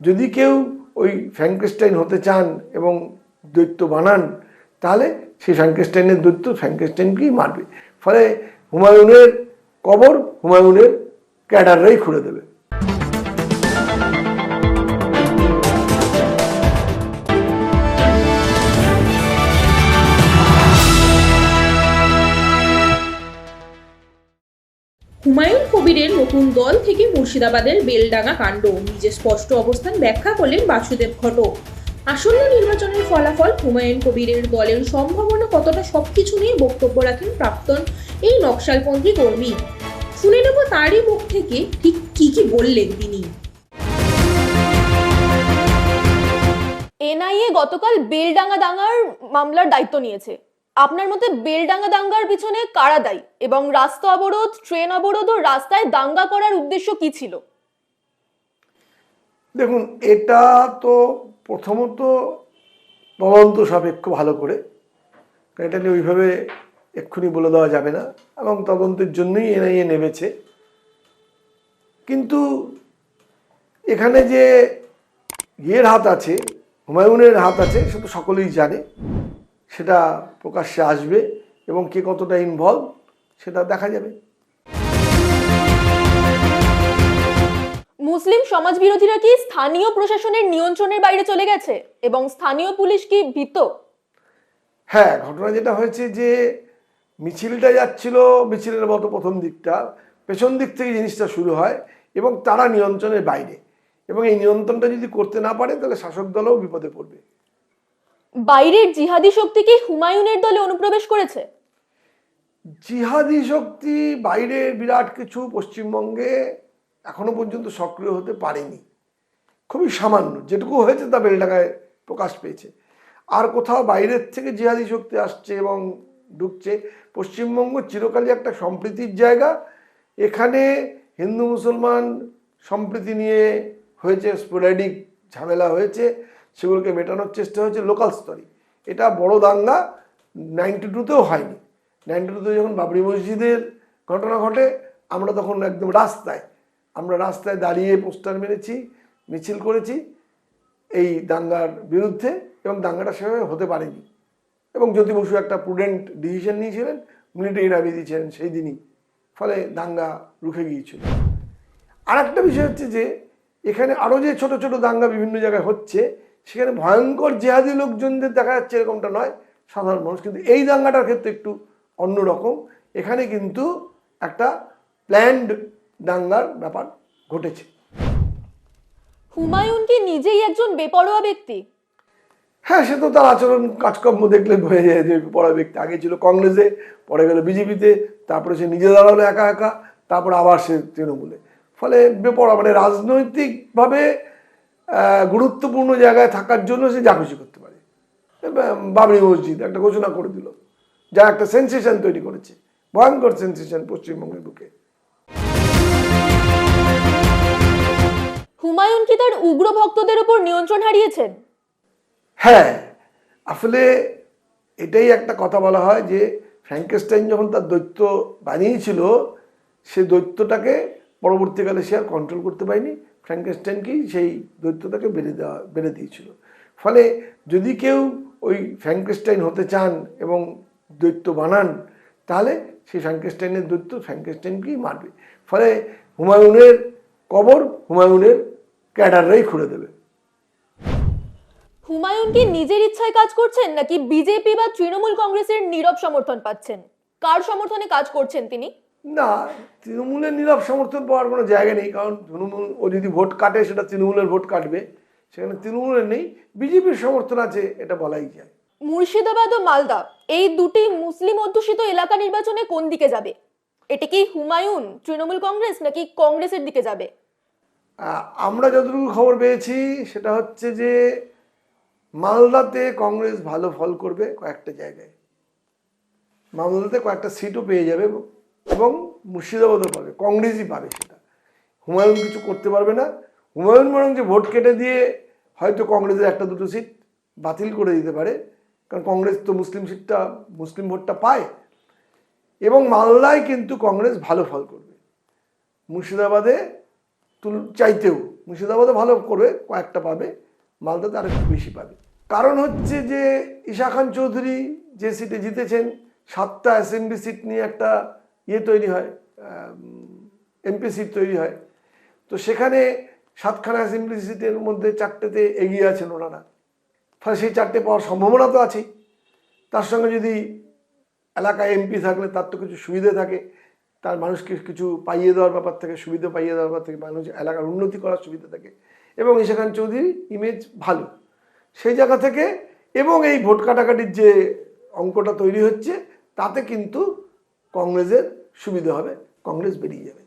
যদি কেউ ওই ফ্র্যাঙ্কেস্টাইন হতে চান এবং দৈত্য বানান, তাহলে সেই ফ্র্যাঙ্কেস্টাইনের দৈত্য ফ্র্যাঙ্কেস্টাইনকেই মারবে। ফলে হুমায়ুনের কবর হুমায়ুনের ক্যাডাররাই খুঁড়ে দেবে। হুমায়ুন কবিরের নতুন দল থেকে মুর্শিদাবাদের বেলডাঙ্গা কাণ্ড, নিজের স্পষ্ট অবস্থান ব্যাখ্যা করলেন বাসুদেব ঘটক। আসন্ন নির্বাচনের ফলাফল, হুমায়ুন কবিরের দলের সম্ভাবনা কতটা, সবকিছু নিয়ে বক্তব্য রাখেন প্রাক্তন এই নকশালপন্থী কর্মী। শুনে নেব তারই মুখ থেকে ঠিক কি বললেন তিনি। এনআইএ গতকাল বেলডাঙ্গা দাঙ্গার মামলার দায়িত্ব নিয়েছে। আপনার মতে বেলডাঙ্গা দাঙ্গার পিছনে কারা দায়ী এবং রাস্তা অবরোধ, ট্রেন অবরোধ ও রাস্তায় দাঙ্গা করার উদ্দেশ্য কি ছিল? দেখুন, এটা তো প্রথমত তদন্ত সাপেক্ষ ভালো করে, এটা নিয়ে ওইভাবে এক্ষুনি বলে দেওয়া যাবে না, এবং তদন্তের জন্যই এনআইএ নেমেছে। কিন্তু এখানে যে ইয়ের হাত আছে, হুমায়ুনের হাত আছে, সেটা তো সকলেই জানে। সেটা প্রকাশ্যে আসবে এবং কে কতটা ইনভলভ সেটা দেখা যাবে। মুসলিম সমাজ বিরোধীরা কি স্থানীয় প্রশাসনের নিয়ন্ত্রণের বাইরে চলে গেছে এবং স্থানীয় পুলিশ কি ভীত? হ্যাঁ, ঘটনা যেটা হয়েছে যে মিছিলটা যাচ্ছিল, মিছিলের মতো প্রথম দিকটা পেছন দিক থেকে জিনিসটা শুরু হয় এবং তারা নিয়ন্ত্রণের বাইরে, এবং এই নিয়ন্ত্রণটা যদি করতে না পারে তাহলে শাসক দলও বিপদে পড়বে। বাইরের জিহাদি শক্তি কি হুমায়ুনের দলে অনুপ্রবেশ করেছে? জিহাদি শক্তি বাইরের বিরাট কিছু পশ্চিমবঙ্গে এখনো পর্যন্ত সক্রিয় হতে পারেনি, খুবই সামান্য। যেটুকু হয়েছে তা বেলডাঙ্গায় প্রকাশ পেয়েছে। আর কোথাও বাইরের থেকে জিহাদি শক্তি আসছে এবং ঢুকছে। পশ্চিমবঙ্গ চিরকালই একটা সম্প্রীতির জায়গা। এখানে হিন্দু মুসলমান সম্প্রীতি নিয়ে হয়েছে স্পোরাডিক ঝামেলা হয়েছে, সেগুলোকে মেটানোর চেষ্টা হয়েছে লোকাল স্তরে। এটা বড় দাঙ্গা 92-তেও হয়নি। 92-তে যখন বাবরি মসজিদের ঘটনা ঘটে, আমরা তখন একদম রাস্তায় দাঁড়িয়ে পোস্টার মেরেছি, মিছিল করেছি এই দাঙ্গার বিরুদ্ধে, এবং দাঙ্গাটা সেভাবে হতে পারেনি। এবং জ্যোতি বসু একটা প্রুডেন্ট ডিসিশন নিয়েছিলেন, মিলিটারি নামিয়ে দিয়েছিলেন সেই দিনই, ফলে দাঙ্গা রুখে গিয়েছিল। আর একটা বিষয় হচ্ছে যে এখানে আরও যে ছোট ছোট দাঙ্গা বিভিন্ন জায়গায় হচ্ছে, সেখানে ভয়ঙ্কর জেহাদি লোকজনদের দেখা যাচ্ছে এরকমটা নয়, সাধারণ মানুষ। কিন্তু এই দাঙ্গাটার ক্ষেত্রে একটু অন্যরকম। এখানে কিন্তু একটা প্ল্যান্ড দাঙ্গার ব্যাপার ঘটেছে। হুমায়ুন কি নিজেই একজন বেপরোয়া ব্যক্তি? হ্যাঁ, সে তো তার আচরণ কাজকর্ম দেখলে বোঝা যায় যে বেপরোয়া ব্যক্তি। আগে ছিল কংগ্রেসে, পরে গেল বিজেপিতে, তারপরে সে নিজে দাঁড়ালো একা একা, তারপরে আবার সে তৃণমূলে। ফলে বেপরোয়া মানে রাজনৈতিকভাবে গুরুত্বপূর্ণ জায়গায় থাকার জন্য সে যা খুশি করতে পারে। বাবরি মসজিদ একটা ঘোষণা করে দিল, যা একটা সেন্সেশন তৈরি করেছে, ভয়ঙ্কর সেন্সেশন পশ্চিমবঙ্গের বুকে। হুমায়ুন কি তার উগ্র ভক্তদের উপর নিয়ন্ত্রণ হারিয়েছেন? হ্যাঁ, আসলে এটাই একটা কথা বলা হয় যে ফ্র্যাঙ্কেস্টাইন যখন তার দৈত্য বানিয়েছিল, সে দৈত্যটাকে পরবর্তীকালে সে আর কন্ট্রোল করতে পারেনি। ফ্র্যাঙ্কেস্টাইনকেই সেই দৈত্যটাকে বেড়ে দিয়েছিল। ফলে যদি কেউ ওই ফ্র্যাঙ্কেস্টাইন হতে চান এবং দৈত্য বানান, তাহলে সেই ফ্র্যাঙ্কেস্টাইনের দৈত্য ফ্র্যাঙ্কেস্টাইনকেই মারবে। ফলে হুমায়ুনের কবর হুমায়ুনের ক্যাডাররাই খুঁড়ে দেবে। হুমায়ুন কি নিজের ইচ্ছায় কাজ করছেন নাকি বিজেপি বা তৃণমূল কংগ্রেসের নীরব সমর্থন পাচ্ছেন? কার সমর্থনে কাজ করছেন তিনি? না, তৃণমূলের নীরব সমর্থন পাওয়ার কোনো জায়গা নেই। কারণ তৃণমূল ও যদি ভোট কাটে, সেটা তৃণমূলের ভোট কাটবে, সেখানে তৃণমূলের নেই। বিজেপির সমর্থন আছে, এটা বলাই যায়। মুর্শিদাবাদ ও মালদা এই দুটি মুসলিম অধ্যুষিত এলাকা নির্বাচনে কোন দিকে যাবে? এটা কি হুমায়ুন, তৃণমূল কংগ্রেস নাকি কংগ্রেসের দিকে যাবে? আমরা যতটুকু খবর পেয়েছি সেটা হচ্ছে যে মালদাতে কংগ্রেস ভালো ফল করবে কয়েকটা জায়গায়, মালদাতে কয়েকটা সিটও পেয়ে যাবে, এবং মুর্শিদাবাদও পাবে, কংগ্রেসই পাবে। সেটা হুমায়ুন কিছু করতে পারবে না। হুমায়ুন বরং যে ভোট কেটে দিয়ে হয়তো কংগ্রেসের একটা দুটো সিট বাতিল করে দিতে পারে, কারণ কংগ্রেস তো মুসলিম ভোটটা পায়। এবং মালদায় কিন্তু কংগ্রেস ভালো ফল করবে, মুর্শিদাবাদে চাইতেও। মুর্শিদাবাদে ভালো করবে, কয়েকটা পাবে, মালদাতে আরো একটু বেশি পাবে। কারণ হচ্ছে যে ঈশা খান চৌধুরী যে সিটে জিতেছেন, 7টা অ্যাসেম্বলি সিট নিয়ে একটা তৈরি হয়, এমপি সিট তৈরি হয়। তো সেখানে 7খানা অ্যাসেম্বলি সিটের মধ্যে 4টেতে এগিয়ে আছেন ওনারা, ফলে সেই 4টে পাওয়ার সম্ভাবনা তো আছেই। তার সঙ্গে যদি এলাকায় এমপি থাকলে তার তো কিছু সুবিধে থাকে, তার মানুষকে কিছু পাইয়ে দেওয়ার ব্যাপার থেকে, সুবিধা পাইয়ে দেওয়ার ব্যাপার থেকে, মানুষ এলাকার উন্নতি করার সুবিধা থাকে। এবং ঈশা খান চৌধুরীর ইমেজ ভালো সেই জায়গা থেকে, এবং এই ভোট কাটাকাটির যে অঙ্কটা তৈরি হচ্ছে তাতে কিন্তু কংগ্রেসের সুবিধা হবে, কংগ্রেস বেরিয়ে যাবে।